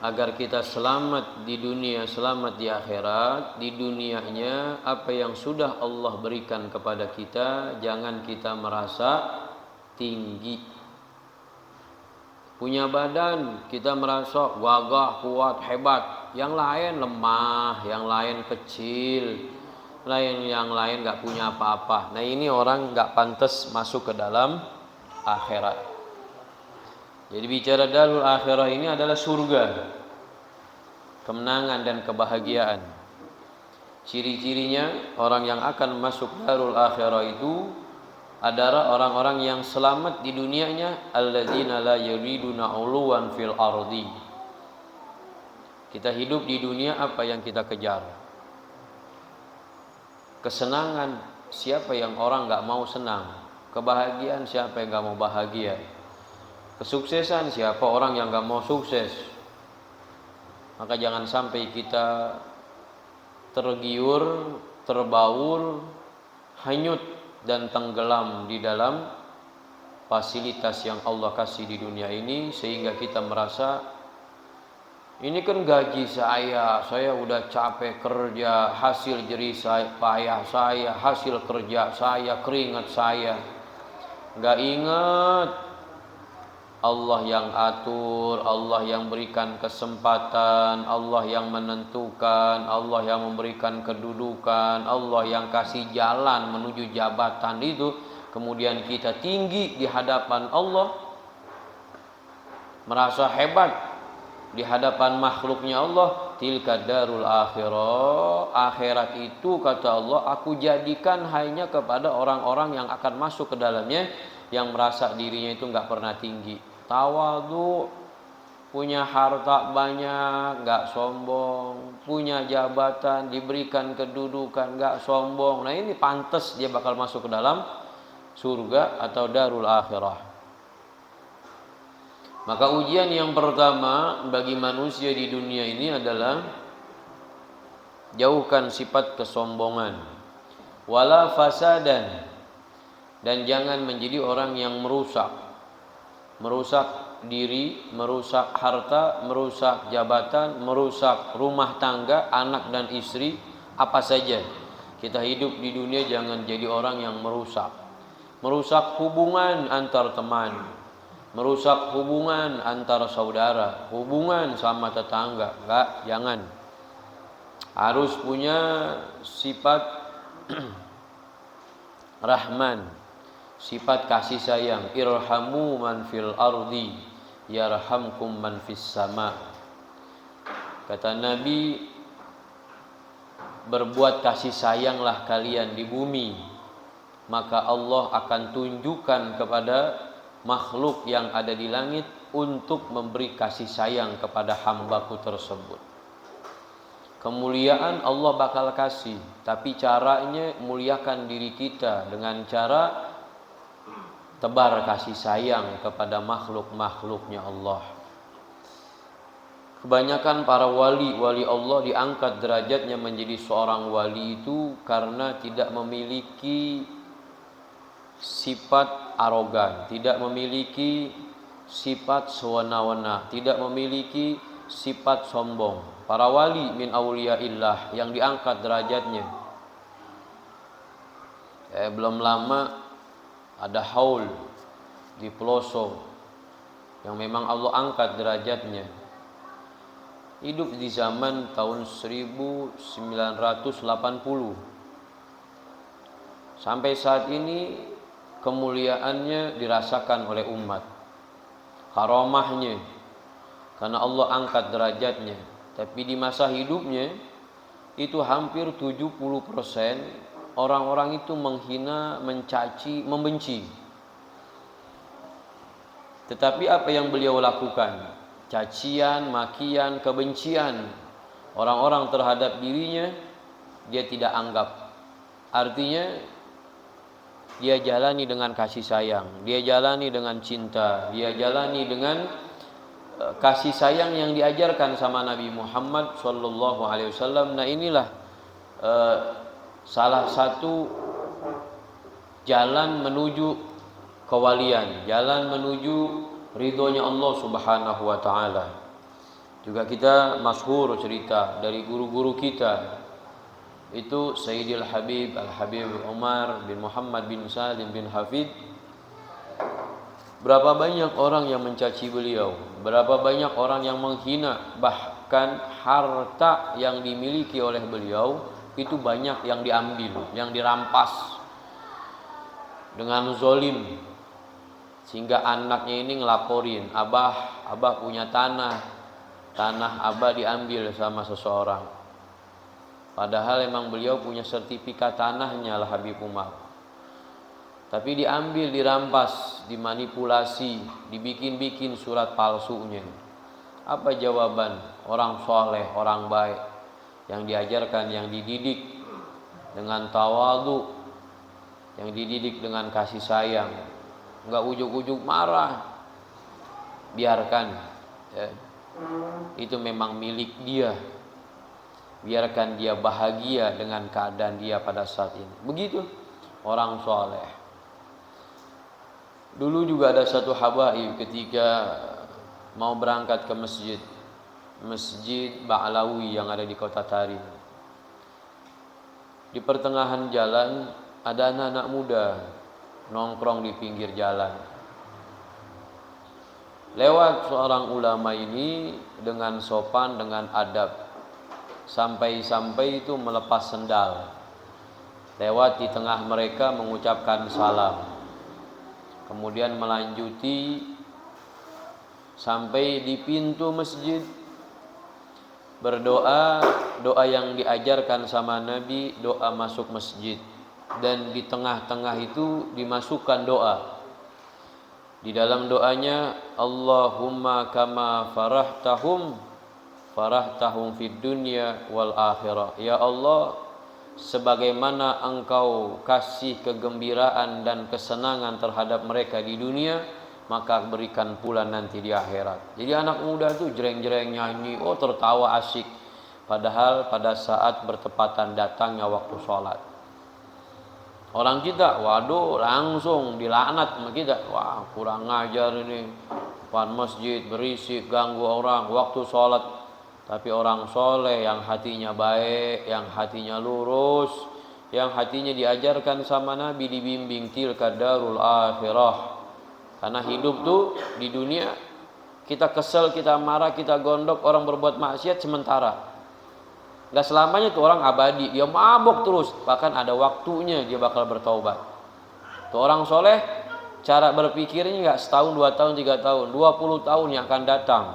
agar kita selamat di dunia, selamat di akhirat. Di dunianya apa yang sudah Allah berikan kepada kita, jangan kita merasa tinggi. Punya badan, kita merasa gagah, kuat, hebat. Yang lain lemah, yang lain kecil, yang lain gak punya apa-apa. Nah ini orang gak pantas masuk ke dalam akhirat. Jadi bicara darul akhirah ini adalah surga, kemenangan dan kebahagiaan. Ciri-cirinya orang yang akan masuk darul akhirah itu adalah orang-orang yang selamat di dunianya, alladzina la yuriduna uluwan fil ardi. Kita hidup di dunia, apa yang kita kejar? Kesenangan, siapa yang orang gak mau senang? Kebahagiaan, siapa yang gak mau bahagia? Kesuksesan, siapa orang yang gak mau sukses? Maka jangan sampai kita tergiur, terbaur, hanyut dan tenggelam di dalam fasilitas yang Allah kasih di dunia ini, sehingga kita merasa ini kan gaji saya udah capek kerja, hasil jerih saya, payah saya, hasil kerja saya, keringat saya. Gak ingat Allah yang atur, Allah yang berikan kesempatan, Allah yang menentukan, Allah yang memberikan kedudukan, Allah yang kasih jalan menuju jabatan itu. Kemudian kita tinggi di hadapan Allah, merasa hebat di hadapan makhluknya Allah. Tilka darul akhirah, akhirat itu kata Allah, aku jadikan hanya kepada orang-orang yang akan masuk ke dalamnya, yang merasa dirinya itu gak pernah tinggi, tawadhu, punya harta banyak, gak sombong, punya jabatan, diberikan kedudukan, gak sombong. Nah ini pantas dia bakal masuk ke dalam surga atau darul akhirah. Maka ujian yang pertama bagi manusia di dunia ini adalah jauhkan sifat kesombongan, wala fasadan, dan jangan menjadi orang yang merusak diri, merusak harta, merusak jabatan, merusak rumah tangga, anak dan istri, apa saja. Kita hidup di dunia jangan jadi orang yang merusak hubungan antar teman, merusak hubungan antar saudara, hubungan sama tetangga. Jangan. Harus punya sifat rahman, sifat kasih sayang. Irhamu man fil ardi yarhamkum man fis sama. Kata Nabi, berbuat kasih sayanglah kalian di bumi, maka Allah akan tunjukkan kepada makhluk yang ada di langit untuk memberi kasih sayang kepada hambaku tersebut. Kemuliaan Allah bakal kasih, tapi caranya muliakan diri kita dengan cara tebar kasih sayang kepada makhluk-makhluknya Allah. Kebanyakan para wali Allah diangkat derajatnya menjadi seorang wali itu karena tidak memiliki sifat arogan, tidak memiliki sifat sewenang-wenang, tidak memiliki sifat sombong. Para wali min auliyaillah yang diangkat derajatnya, belum lama ada haul di pelosok yang memang Allah angkat derajatnya. Hidup di zaman tahun 1980. Sampai saat ini kemuliaannya dirasakan oleh umat, karamahnya, karena Allah angkat derajatnya. Tapi di masa hidupnya itu hampir 70% orang-orang itu menghina, mencaci, membenci. Tetapi apa yang beliau lakukan? Cacian, makian, kebencian orang-orang terhadap dirinya dia tidak anggap. Artinya dia jalani dengan kasih sayang, dia jalani dengan cinta, dia jalani dengan kasih sayang yang diajarkan sama Nabi Muhammad SAW. Nah inilah salah satu jalan menuju kewalian, jalan menuju ridhonya Allah Subhanahu wa taala. Juga kita masyhur cerita dari guru-guru kita, itu Sayyidil Habib Al-Habib Umar bin Muhammad bin Salim bin Hafid. Berapa banyak orang yang mencaci beliau, berapa banyak orang yang menghina, bahkan harta yang dimiliki oleh beliau itu banyak yang diambil, yang dirampas dengan zolim, sehingga anaknya ini ngelaporin, abah punya tanah abah diambil sama seseorang, padahal emang beliau punya sertifikat tanahnya lah Habib Umar, tapi diambil, dirampas, dimanipulasi, dibikin-bikin surat palsunya. Apa jawaban orang soleh, orang baik yang diajarkan, yang dididik dengan tawadhu, yang dididik dengan kasih sayang, enggak ujuk-ujuk marah, biarkan ya. Itu memang milik dia, biarkan dia bahagia dengan keadaan dia pada saat ini. Begitu orang soleh. Dulu juga ada satu habaib ketika mau berangkat ke Masjid Ba'lawi yang ada di Kota Tarim. Di pertengahan jalan ada anak-anak muda nongkrong di pinggir jalan. Lewat seorang ulama ini dengan sopan, dengan adab, sampai-sampai itu melepas sendal. Lewat di tengah mereka mengucapkan salam. Kemudian melanjuti sampai di pintu masjid, berdoa, doa yang diajarkan sama Nabi, doa masuk masjid. Dan di tengah-tengah itu dimasukkan doa. Di dalam doanya, Allahumma kama farahtahum fid dunya wal akhirah. Ya Allah, sebagaimana engkau kasih kegembiraan dan kesenangan terhadap mereka di dunia, maka berikan pula nanti di akhirat. Jadi anak muda itu jereng-jereng nyanyi, tertawa asyik. Padahal pada saat bertepatan datangnya waktu sholat, orang kita, waduh, langsung dilaknat sama kita. Wah, kurang ngajar ini, depan masjid berisik, ganggu orang waktu sholat. Tapi orang soleh yang hatinya baik, yang hatinya lurus, yang hatinya diajarkan sama Nabi, dibimbing, tilka darul akhirah. Karena hidup tuh di dunia, kita kesel, kita marah, kita gondok, orang berbuat maksiat sementara. Gak selamanya tuh orang abadi, dia mabok terus, bahkan ada waktunya dia bakal bertaubat. Tuh orang soleh, cara berpikirnya gak setahun, 2 tahun, 3 tahun, 20 tahun yang akan datang.